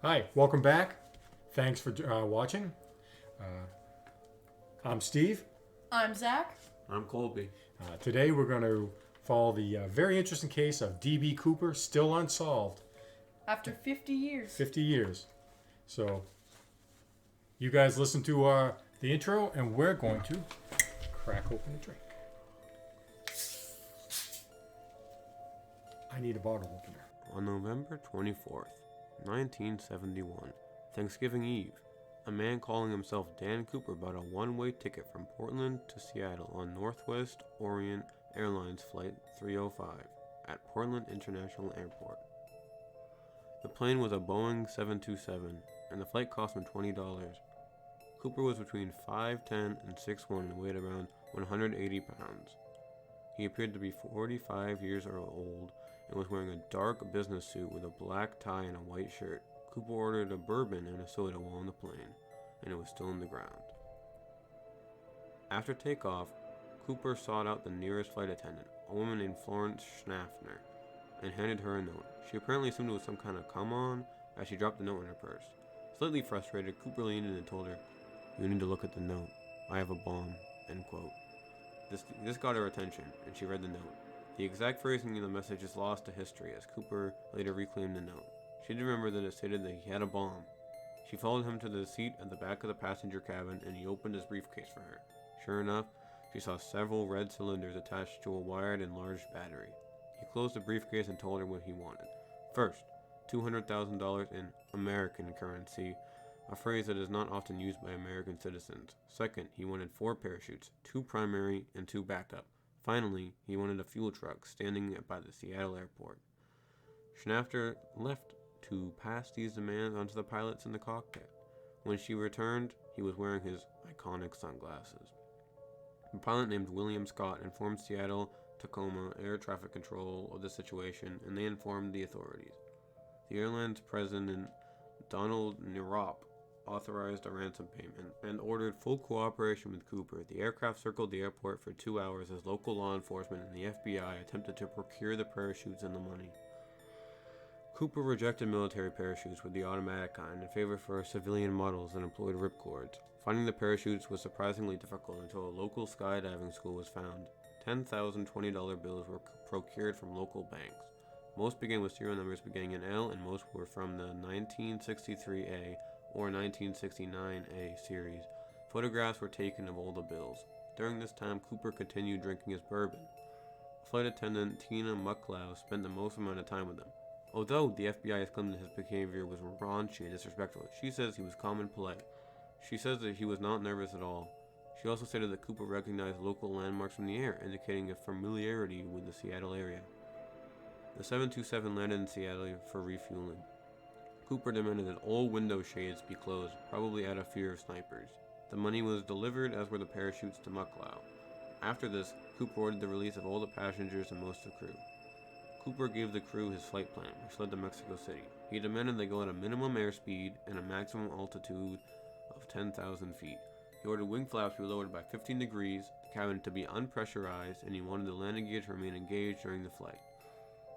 Hi, welcome back. Thanks for watching. I'm Steve. I'm Zach. I'm Colby. Today we're going to follow the very interesting case of D.B. Cooper, still unsolved. After 50 years. 50 years. So, you guys listen to the intro, and we're going to crack open a drink. I need a bottle opener. On November 24th, 1971, Thanksgiving Eve, a man calling himself Dan Cooper bought a one-way ticket from Portland to Seattle on Northwest Orient Airlines Flight 305 at Portland International Airport. The plane was a Boeing 727, and the flight cost him $20. Cooper was between 5'10" and 6'1" and weighed around 180 pounds. He appeared to be 45 years old and was wearing a dark business suit with a black tie and a white shirt. Cooper ordered a bourbon and a soda while on the plane, and it was still in the ground. After takeoff, Cooper sought out the nearest flight attendant, a woman named Florence Schnaffner, and handed her a note. She apparently assumed it was some kind of come on, as she dropped the note in her purse. Slightly frustrated, Cooper leaned in and told her, "You need to look at the note. I have a bomb." End quote. This got her attention, and she read the note. The exact phrasing of the message is lost to history, as Cooper later reclaimed the note. She did remember that it stated that he had a bomb. She followed him to the seat at the back of the passenger cabin, and he opened his briefcase for her. Sure enough, she saw several red cylinders attached to a wired enlarged battery. He closed the briefcase and told her what he wanted. First, $200,000 in American currency, a phrase that is not often used by American citizens. Second, he wanted 4 parachutes, 2 primary and 2 backup. Finally, he wanted a fuel truck standing by the Seattle airport. Schnaffner left to pass these demands onto the pilots in the cockpit. When she returned, he was wearing his iconic sunglasses. A pilot named William Scott informed Seattle Tacoma Air Traffic Control of the situation, and they informed the authorities. The airline's president, Donald Nirop, authorized a ransom payment and ordered full cooperation with Cooper. The aircraft circled the airport for 2 hours as local law enforcement and the FBI attempted to procure the parachutes and the money. Cooper rejected military parachutes with the automatic kind in favor for civilian models that employed ripcords. Finding the parachutes was surprisingly difficult until a local skydiving school was found. $10,000 $20 bills were procured from local banks. Most began with serial numbers beginning in L, and most were from the 1963A or 1969A series. Photographs were taken of all the bills. During this time, Cooper continued drinking his bourbon. Flight attendant Tina Mucklow spent the most amount of time with him. Although the FBI claimed that his behavior was raunchy and disrespectful, she says he was calm and polite. She says that he was not nervous at all. She also stated that Cooper recognized local landmarks from the air, indicating a familiarity with the Seattle area. The 727 landed in Seattle for refueling. Cooper demanded that all window shades be closed, probably out of fear of snipers. The money was delivered, as were the parachutes, to Mucklow. After this, Cooper ordered the release of all the passengers and most of the crew. Cooper gave the crew his flight plan, which led to Mexico City. He demanded they go at a minimum airspeed and a maximum altitude of 10,000 feet. He ordered wing flaps to be lowered by 15 degrees, the cabin to be unpressurized, and he wanted the landing gear to remain engaged during the flight.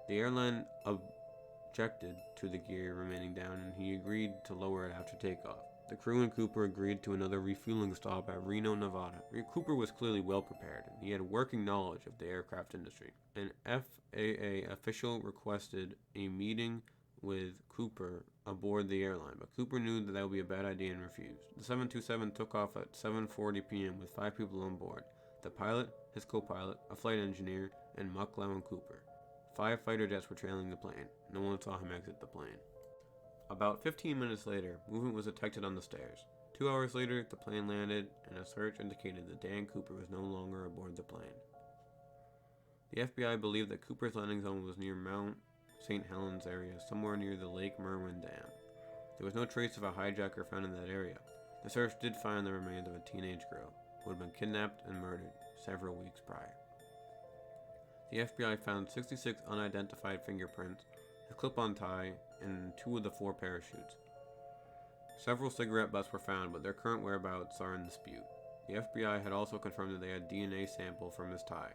The airline objected to the gear remaining down, and he agreed to lower it after takeoff. The crew and Cooper agreed to another refueling stop at Reno, Nevada. Cooper was clearly well prepared, and he had working knowledge of the aircraft industry. An FAA official requested a meeting with Cooper aboard the airline, but Cooper knew that would be a bad idea and refused. The 727 took off at 7:40 p.m. with 5 people on board: the pilot, his co-pilot, a flight engineer, and Mucklow and Cooper. 5 fighter jets were trailing the plane. No one saw him exit the plane. About 15 minutes later, movement was detected on the stairs. 2 hours later, the plane landed, and a search indicated that Dan Cooper was no longer aboard the plane. The FBI believed that Cooper's landing zone was near Mount St. Helens area, somewhere near the Lake Merwin Dam. There was no trace of a hijacker found in that area. The search did find the remains of a teenage girl who had been kidnapped and murdered several weeks prior. The FBI found 66 unidentified fingerprints, a clip-on tie, and 2 of the 4 parachutes. Several cigarette butts were found, but their current whereabouts are in dispute. The FBI had also confirmed that they had DNA sample from his tie,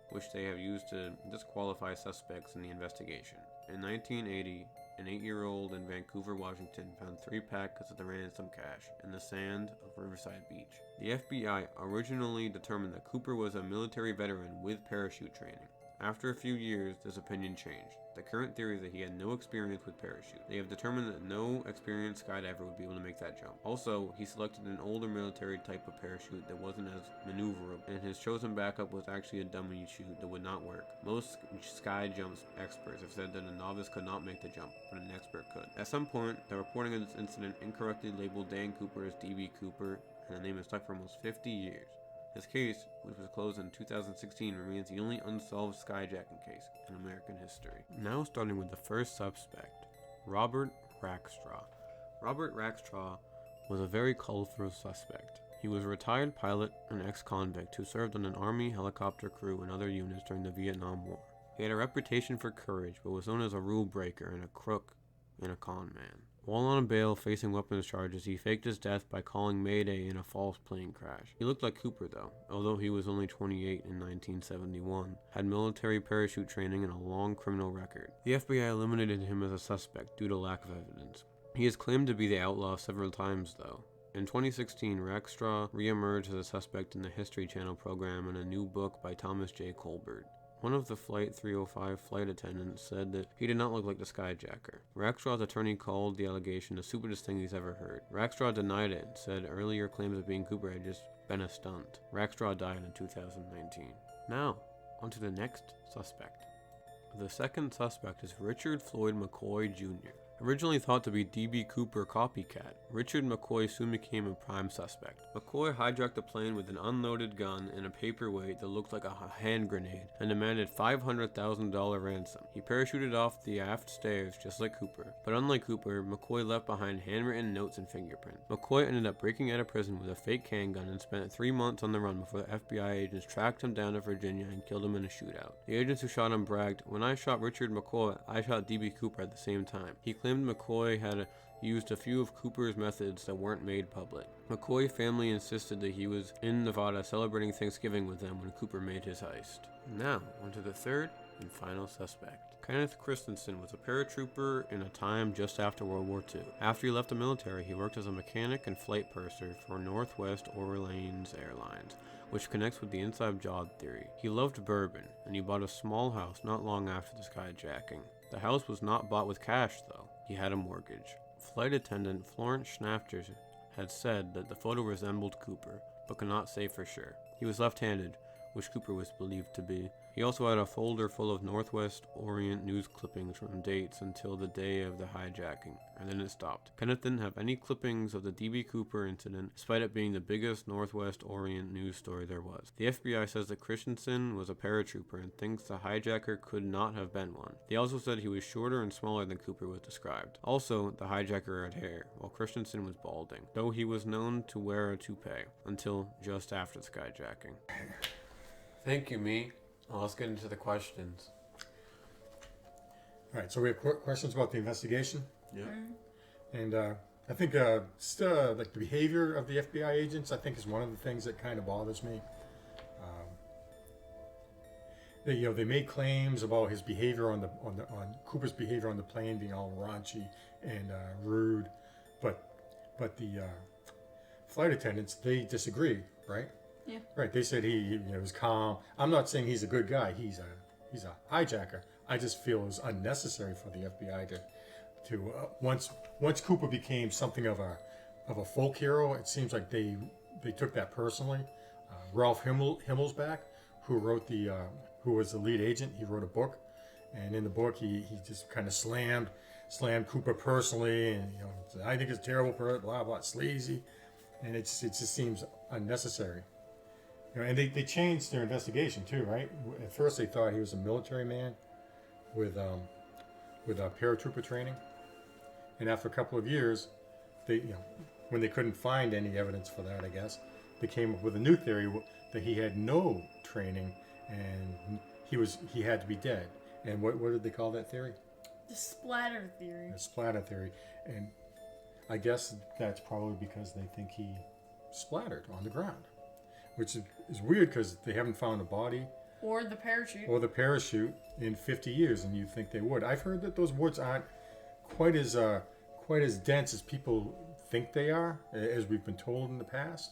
which they have used to disqualify suspects in the investigation. In 1980, an 8-year-old in Vancouver, Washington, found 3 packets of the ransom cash in the sand of Riverside Beach. The FBI originally determined that Cooper was a military veteran with parachute training. After a few years, this opinion changed. The current theory is that he had no experience with parachute. They have determined that no experienced skydiver would be able to make that jump. Also, he selected an older military type of parachute that wasn't as maneuverable, and his chosen backup was actually a dummy chute that would not work. Most sky jump experts have said that a novice could not make the jump, but an expert could. At some point, the reporting of this incident incorrectly labeled Dan Cooper as D.B. Cooper, and the name is stuck for almost 50 years. His case, which was closed in 2016, remains the only unsolved skyjacking case in American history. Now starting with the first suspect, Robert Rackstraw. Robert Rackstraw was a very colorful suspect. He was a retired pilot and ex-convict who served on an Army helicopter crew and other units during the Vietnam War. He had a reputation for courage, but was known as a rule breaker and a crook and a con man. While on bail facing weapons charges, he faked his death by calling Mayday in a false plane crash. He looked like Cooper though, although he was only 28 in 1971, had military parachute training and a long criminal record. The FBI eliminated him as a suspect due to lack of evidence. He is claimed to be the outlaw several times though. In 2016, Rackstraw re-emerged as a suspect in the History Channel program in a new book by Thomas J. Colbert. One of the Flight 305 flight attendants said that he did not look like the skyjacker. Rackstraw's attorney called the allegation the stupidest thing he's ever heard. Rackstraw denied it and said earlier claims of being Cooper had just been a stunt. Rackstraw died in 2019. Now, on to the next suspect. The second suspect is Richard Floyd McCoy Jr. Originally thought to be D.B. Cooper copycat, Richard McCoy soon became a prime suspect. McCoy hijacked a plane with an unloaded gun and a paperweight that looked like a hand grenade and demanded $500,000 ransom. He parachuted off the aft stairs just like Cooper, but unlike Cooper, McCoy left behind handwritten notes and fingerprints. McCoy ended up breaking out of prison with a fake handgun and spent 3 months on the run before the FBI agents tracked him down to Virginia and killed him in a shootout. The agents who shot him bragged, "When I shot Richard McCoy, I shot D.B. Cooper at the same time." He claimed McCoy had used a few of Cooper's methods that weren't made public. McCoy family insisted that he was in Nevada celebrating Thanksgiving with them when Cooper made his heist. Now, on to the third and final suspect. Kenneth Christensen was a paratrooper in a time just after World War II. After he left the military, he worked as a mechanic and flight purser for Northwest Orleans Airlines, which connects with the inside job theory. He loved bourbon, and he bought a small house not long after the skyjacking. The house was not bought with cash, though. He had a mortgage. Flight attendant Florence Schnafter had said that the photo resembled Cooper, but could not say for sure. He was left-handed, which Cooper was believed to be. He also had a folder full of Northwest Orient news clippings from dates until the day of the hijacking, and then it stopped. Kenneth didn't have any clippings of the D.B. Cooper incident, despite it being the biggest Northwest Orient news story there was. The FBI says that Christensen was a paratrooper and thinks the hijacker could not have been one. They also said he was shorter and smaller than Cooper was described. Also, the hijacker had hair, while Christensen was balding, though he was known to wear a toupee, until just after the skyjacking. Thank you, me. Well, let's get into the questions. All right, so we have questions about the investigation. Yeah. And I think like the behavior of the FBI agents, I think, is one of the things that kind of bothers me. They made claims about his behavior on Cooper's behavior on the plane being all raunchy and rude, but the flight attendants, they disagree, right? Yeah. Right. They said he was calm. I'm not saying he's a good guy. He's a hijacker. I just feel it was unnecessary for the FBI to once Cooper became something of a folk hero. It seems like they took that personally. Ralph Himmelsbach, who was the lead agent, he wrote a book, and in the book he just kind of slammed Cooper personally, and I think it's terrible, blah blah, sleazy, and it just seems unnecessary. And they changed their investigation too, right? At first they thought he was a military man with paratrooper training, and after a couple of years, when they couldn't find any evidence for that, I guess they came up with a new theory that he had no training and he had to be dead. And what did they call that theory? The splatter theory. The splatter theory, and I guess that's probably because they think he splattered on the ground. Which is weird because they haven't found a body Or the parachute. in 50 years, and you'd think they would. I've heard that those woods aren't quite as dense as people think they are, as we've been told in the past.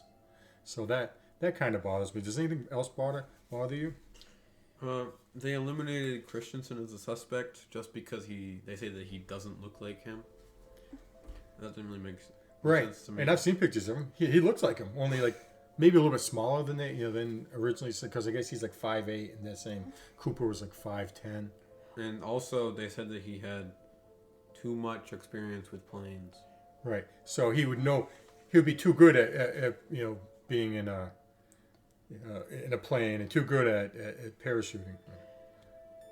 So that kind of bothers me. Does anything else bother you? They eliminated Christensen as a suspect just because they say that he doesn't look like him. That didn't really make sense to me. And I've seen pictures of him. He looks like him, only like maybe a little bit smaller than than originally said, because I guess he's like 5'8", and they're saying Cooper was like 5'10". And also, they said that he had too much experience with planes. Right. So he would know. He would be too good at being in a plane, and too good at parachuting.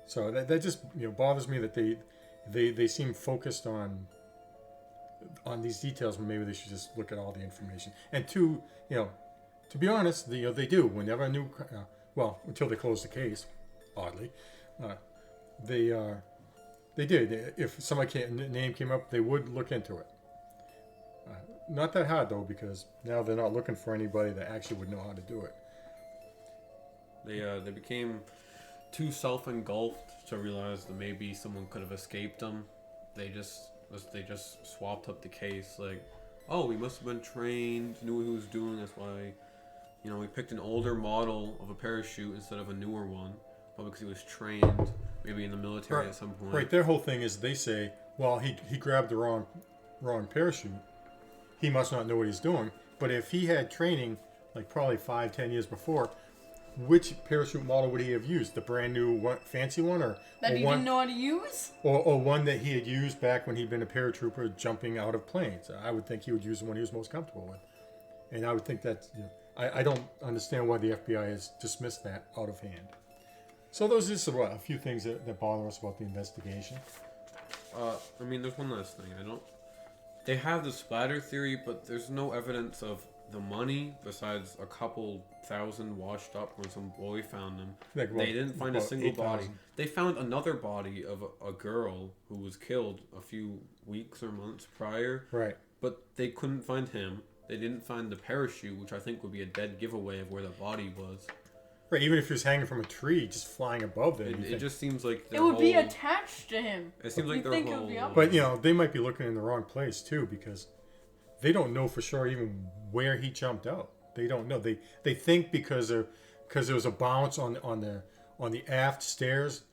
So that just bothers me that they seem focused on these details when maybe they should just look at all the information. And to be honest, they do. Whenever a new until they close the case, oddly, they did. If somebody name came up, they would look into it. Not that hard though, because now they're not looking for anybody that actually would know how to do it. They became too self-engulfed to realize that maybe someone could have escaped them. They just swapped up the case, like, oh, he must have been trained, knew what he was doing. That's why, we picked an older model of a parachute instead of a newer one, probably because he was trained, maybe in the military at some point. Right. Their whole thing is they say, well, he grabbed the wrong parachute. He must not know what he's doing. But if he had training, like probably 5-10 years before, which parachute model would he have used? The brand new fancy one, or that he didn't know how to use, or one that he had used back when he'd been a paratrooper jumping out of planes? I would think he would use the one he was most comfortable with, and I would think that I don't understand why the FBI has dismissed that out of hand. So those are just a few things that bother us about the investigation. There's one last thing. They have the splatter theory, but there's no evidence of the money besides a couple thousand washed up when some boy found them. They didn't find a single body. They found another body of a girl who was killed a few weeks or months prior. Right. But they couldn't find him. They didn't find the parachute, which I think would be a dead giveaway of where the body was. Right, even if he was hanging from a tree, just flying above them. It just seems like it would be attached to him. It seems like their whole... But, they might be looking in the wrong place, too, because they don't know for sure even where he jumped out. They don't know. They think because there was a bounce on the aft stairs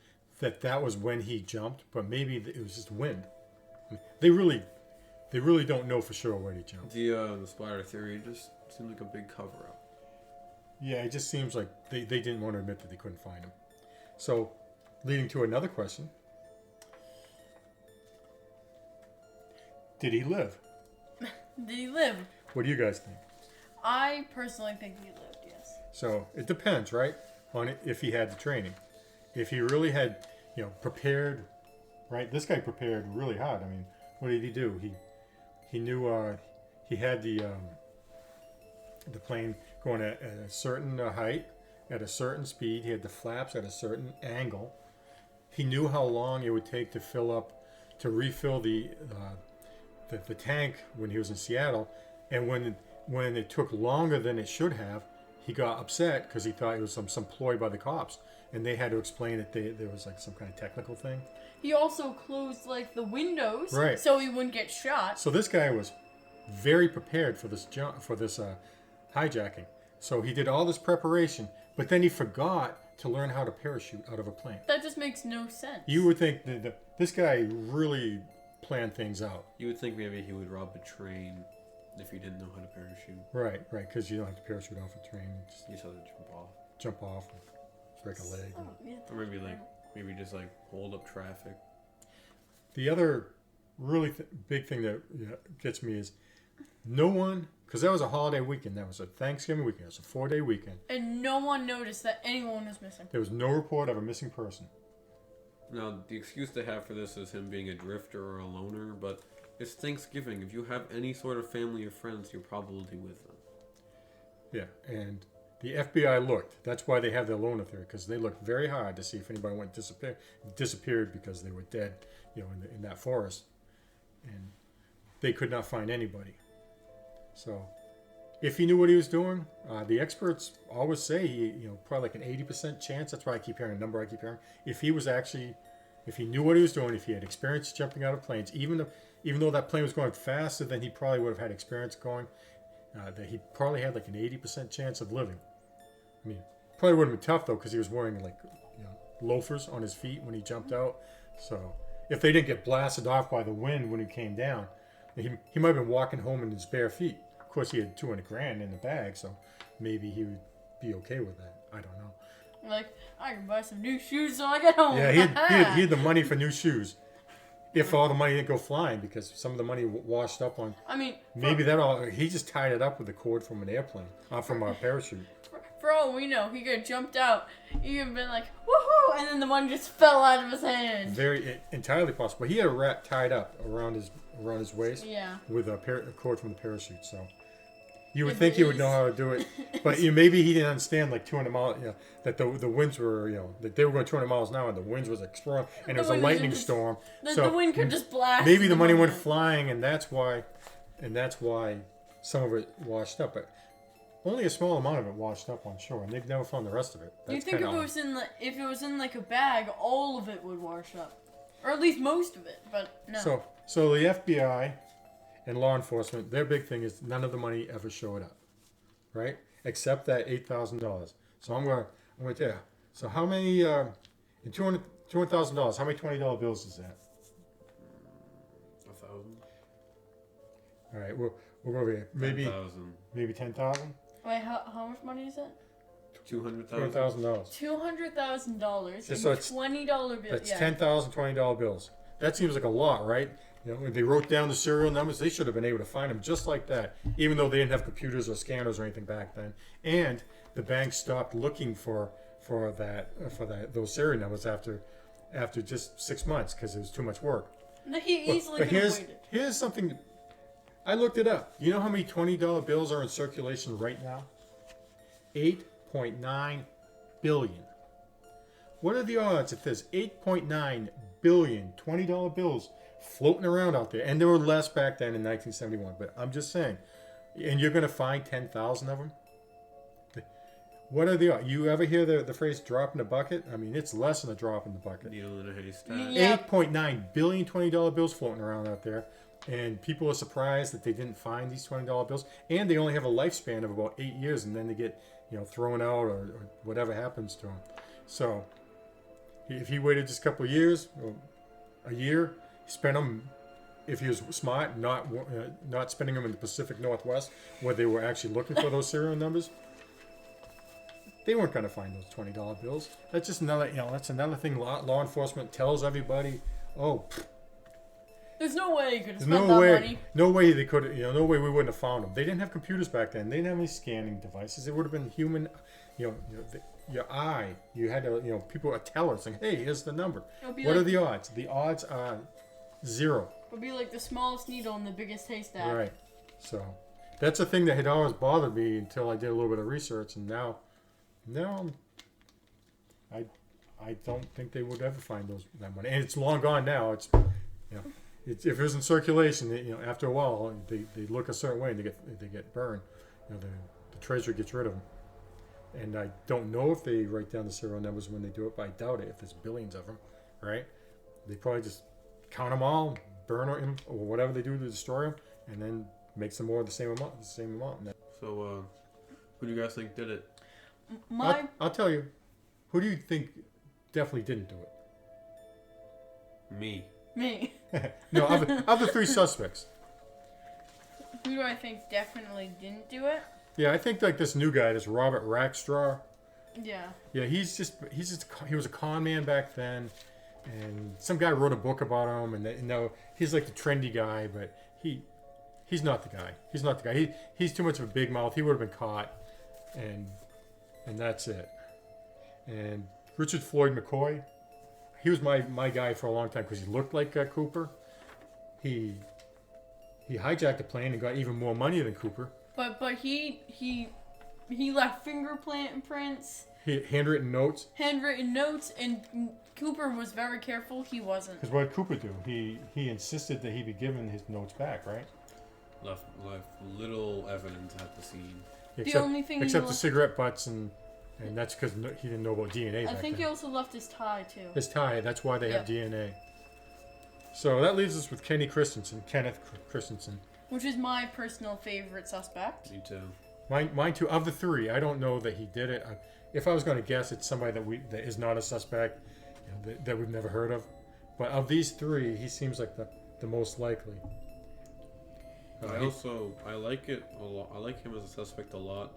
that was when he jumped, but maybe it was just wind. They really don't know for sure where he jumped. The splatter theory just seemed like a big cover-up. Yeah, it just seems like they didn't want to admit that they couldn't find him. So, leading to another question. Did he live? Did he live? What do you guys think? I personally think he lived, yes. So, it depends, right? On if he had the training. If he really had, prepared, right? This guy prepared really hard. I mean, what did he do? He knew he had the plane going at a certain height, at a certain speed. He had the flaps at a certain angle. He knew how long it would take to refill the tank when he was in Seattle. And when it took longer than it should have, he got upset because he thought it was some ploy by the cops. And they had to explain that there was like some kind of technical thing. He also closed like the windows, right, so he wouldn't get shot. So this guy was very prepared for this hijacking. So he did all this preparation, but then he forgot to learn how to parachute out of a plane. That just makes no sense. You would think that this guy really planned things out. You would think maybe he would rob a train if he didn't know how to parachute. Right, because you don't have to parachute off a train. You just have to jump off, and break a leg. Or maybe just hold up traffic. The other really big thing that gets me is no one, because that was a holiday weekend. That was a Thanksgiving weekend. It was a 4-day weekend. And no one noticed that anyone was missing. There was no report of a missing person. Now, the excuse they have for this is him being a drifter or a loner, but it's Thanksgiving. If you have any sort of family or friends, you're probably with them. Yeah, and the FBI looked. That's why they have their loner theory, because they looked very hard to see if anybody disappeared because they were dead, in that forest, and they could not find anybody. So, if he knew what he was doing, the experts always say he, probably like an 80% chance. That's why I keep hearing a number. If he was actually if he knew what he was doing, if he had experience jumping out of planes, even though that plane was going faster than he probably would have had experience going, that he probably had like an 80% chance of living. I mean, probably would have been tough though because he was wearing like loafers on his feet when he jumped out. So if they didn't get blasted off by the wind when he came down, he might have been walking home in his bare feet. Of course, he had $200,000 in the bag, so maybe he would be okay with that. I don't know. Like, I can buy some new shoes when I get home. Yeah, he had the money for new shoes. If all the money didn't go flying, because some of the money washed up on. I mean, maybe he just tied it up with a cord from an airplane, from a parachute. For all we know, he could have jumped out. He could have been like, woohoo! And then the money just fell out of his hand. Entirely possible. He had a rat tied up around his waist. Yeah. With a cord from the parachute. So you would think he would know how to do it, but maybe he didn't understand like 200 miles. That the winds were that they were going 200 miles an hour and the winds was like strong and it was a lightning storm. The wind could just blast. Maybe the money went flying and that's why some of it washed up. But only a small amount of it washed up on shore, and they've never found the rest of it. You think if it was in like a bag, all of it would wash up, or at least most of it? But no. So the FBI and law enforcement, their big thing is none of the money ever showed up, right? Except that $8,000. So I'm going to tell you. So how many in $200,000? How many $20 bills is that? 1,000. All right, we'll go over here. Maybe 10,000. Wait, how much money is it? $200,000. $200,000 in So it's $20 bills. That's $10,000 $20 bills. That seems like a lot, right? When they wrote down the serial numbers, they should have been able to find them just like that, even though they didn't have computers or scanners or anything back then. And the bank stopped looking for those serial numbers after just 6 months because it was too much work. He easily could have waited. Here's something. I looked it up. You know how many $20 bills are in circulation right now? 8.9 billion. What are the odds if there's 8.9 billion $20 bills floating around out there? And there were less back then in 1971, but I'm just saying. And you're going to find 10,000 of them? What are the odds? You ever hear the phrase drop in the bucket? I mean, it's less than a drop in the bucket. Needle in a haystack. Yeah. 8.9 billion $20 bills floating around out there. And people are surprised that they didn't find these $20 bills. And they only have a lifespan of about 8 years, and then they get thrown out or whatever happens to them. So if he waited just a couple of years, or a year, spent them, if he was smart, not spending them in the Pacific Northwest where they were actually looking for those serial numbers, they weren't going to find those $20 bills. That's just another, that's another thing law enforcement tells everybody. Oh, there's no way you could have there's spent no that way, money. no way they could, no way we wouldn't have found them. They didn't have computers back then. They didn't have any scanning devices. It would have been human, your eye. You had to, people would tell us, saying, hey, here's the number. What are the odds? The odds are 0. It would be like the smallest needle in the biggest haystack. Right. So that's a thing that had always bothered me until I did a little bit of research, and now I don't think they would ever find that money, and it's long gone now. It's if it was in circulation, after a while they look a certain way and they get burned. The treasury gets rid of them, and I don't know if they write down the serial numbers when they do it, but I doubt it. If there's billions of them, right? They probably just count them all, burn them, or whatever they do to destroy them, and then make some more of the same amount. So, who do you guys think did it? I'll tell you. Who do you think definitely didn't do it? Me. No, of the 3 suspects. Who do I think definitely didn't do it? Yeah, I think like this new guy, this Robert Rackstraw. Yeah. Yeah, he was a con man back then, and some guy wrote a book about him, and he's like the trendy guy, but he's not the guy. He's not the guy. He's too much of a big mouth. He would have been caught, and that's it. And Richard Floyd McCoy, he was my guy for a long time because he looked like Cooper. He hijacked a plane and got even more money than Cooper. But he left fingerprints. Handwritten notes. And Cooper was very careful. He wasn't. Because what did Cooper do? He insisted that he be given his notes back, right? Left little evidence at the scene. Only thing except the cigarette butts and and that's because he didn't know about DNA. I back think then. he also left his tie too. His tie. That's why they have Yep. DNA. So that leaves us with Kenneth Christensen. Which is my personal favorite suspect. Me too. Mine too. Of the three, I don't know that he did it. If I was going to guess, it's somebody that is not a suspect, that we've never heard of. But of these three, he seems like the most likely. I like it a lot. I like him as a suspect a lot,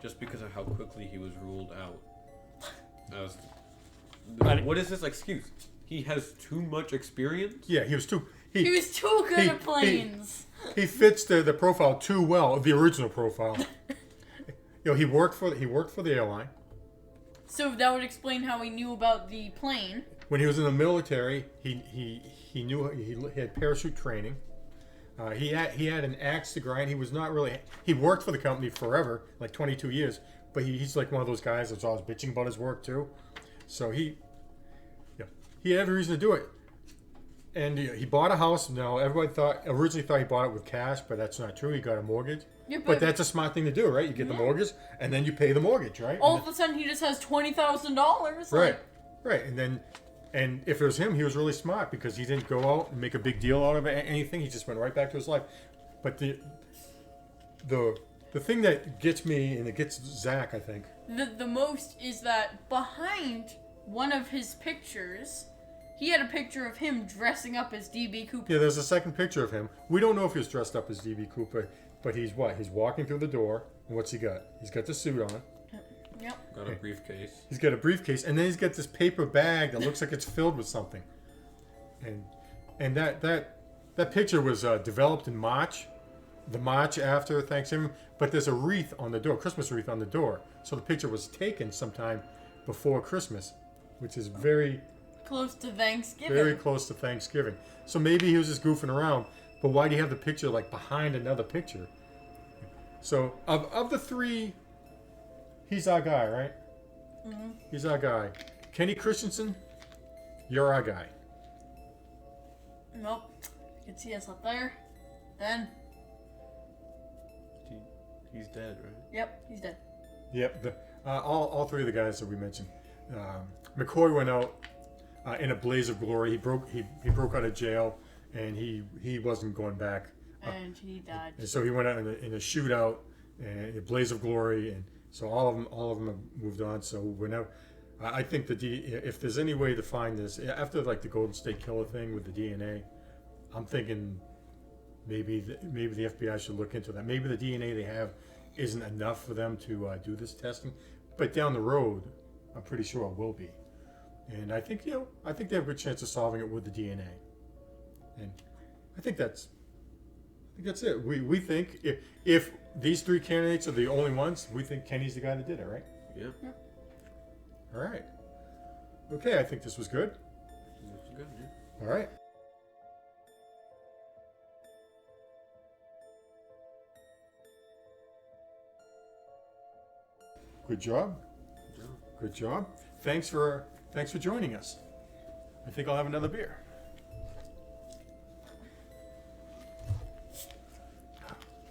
just because of how quickly he was ruled out. What is this excuse? He has too much experience. Yeah, he was too. He was too good he- at planes. He fits the profile too well, the original profile. He worked for the airline. So that would explain how he knew about the plane. When he was in the military, he knew he had parachute training. He had an axe to grind. He was not really. He worked for the company forever, like 22 years. But he's like one of those guys that's always bitching about his work too. So he had every reason to do it. And he bought a house. Now everybody originally thought he bought it with cash, but that's not true. He got a mortgage. Yeah, But that's a smart thing to do, right? You get the mortgage, and then you pay the mortgage, right? all of a sudden he just has $20,000. Right, right. And if it was him, he was really smart because he didn't go out and make a big deal out of anything. He just went right back to his life. But the thing that gets me, and it gets Zach, I think. The most is that behind one of his pictures, he had a picture of him dressing up as D.B. Cooper. Yeah, there's a second picture of him. We don't know if he was dressed up as D.B. Cooper, but he's what? He's walking through the door, and what's he got? He's got the suit on. Yep. Got a briefcase. He's got a briefcase, and then he's got this paper bag that looks like it's filled with something. And that picture was developed in March, the March after Thanksgiving. But there's a wreath on the door, Christmas wreath on the door. So the picture was taken sometime before Christmas, which is very Close to Thanksgiving. very close to Thanksgiving. So maybe he was just goofing around. But why do you have the picture like behind another picture? So of the three, he's our guy, right? Mm-hmm. He's our guy. Kenny Christensen, you're our guy. Nope. You can see us up there. Then, He's dead, right? yep, he's dead. Yep. All three of the guys that we mentioned. McCoy went out in a blaze of glory. He broke out of jail, and he wasn't going back. And he died. And so he went out in a shootout and a blaze of glory, and so all of them have moved on. So we're now. I think if there's any way to find this after like the Golden State Killer thing with the DNA, I'm thinking maybe the FBI should look into that. Maybe the DNA they have isn't enough for them to do this testing, but down the road, I'm pretty sure it will be. And I think they have a good chance of solving it with the DNA. And I think that's it. We think if these three candidates are the only ones, we think Kenny's the guy that did it, right? Yeah. All right. Okay, I think this was good. That's good, yeah. All right. Good job. Good job. Good job. Thanks for joining us. I think I'll have another beer.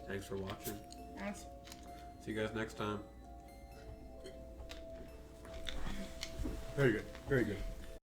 Thanks for watching. Thanks. See you guys next time. Very good. Very good.